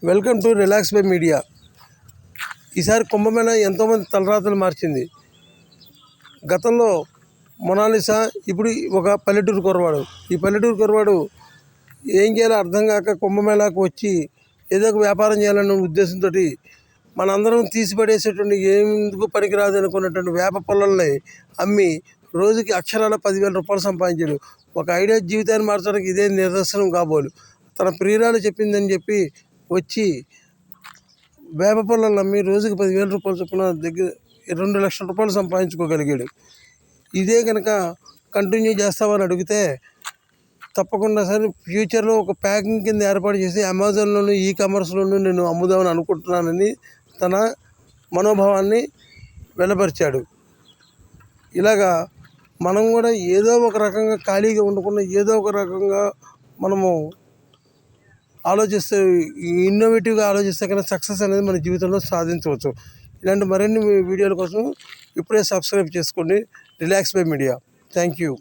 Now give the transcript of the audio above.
Welcome to relax by media. ఈసారి కుంభమేళా ఎంతోమంది తలరాతలు మార్చింది. గతంలో మొనాలిసా, ఇప్పుడు ఒక పల్లెటూరు కుర్రవాడు. ఈ పల్లెటూరు కుర్రవాడు ఏం చేయాలో అర్థం కాక కుంభమేళాకు వచ్చి ఏదో ఒక వ్యాపారం చేయాలన్న ఉద్దేశంతో మనందరం తీసిపడేసేటువంటి ఎందుకు పనికిరాదు అనుకున్నటువంటి వేప పొలాలని అమ్మి రోజుకి అక్షరాల 10,000 రూపాయలు సంపాదించాడు. ఒక ఐడియా జీవితాన్ని మార్చడానికి ఇదే నిదర్శనం కాబోలు. తన ప్రియురాలు చెప్పిందని చెప్పి వచ్చి వేప పొలాలు అమ్మి రోజుకి 10,000 రూపాయలు చొప్పున దగ్గర 2 లక్షల రూపాయలు సంపాదించుకోగలిగాడు. ఇదే కనుక కంటిన్యూ చేస్తామని అడిగితే తప్పకుండా సరే ఫ్యూచర్లో ఒక ప్యాకింగ్ కింద ఏర్పాటు చేసి అమెజాన్లోను ఈ కామర్స్లోనూ నేను అమ్ముదామని అనుకుంటున్నానని తన మనోభావాన్ని వెల్లపరిచాడు. ఇలాగా మనం కూడా ఏదో ఒక రకంగా ఖాళీగా ఉండకుండా ఏదో ఒక రకంగా మనము ఆలోచిస్తే, ఇన్నోవేటివ్గా ఆలోచిస్తే కన్నా సక్సెస్ అనేది మన జీవితంలో సాధించవచ్చు. ఇలాంటి మరిన్ని వీడియోల కోసం ఇప్పుడే సబ్స్క్రైబ్ చేసుకోండి relax by media. Thank you.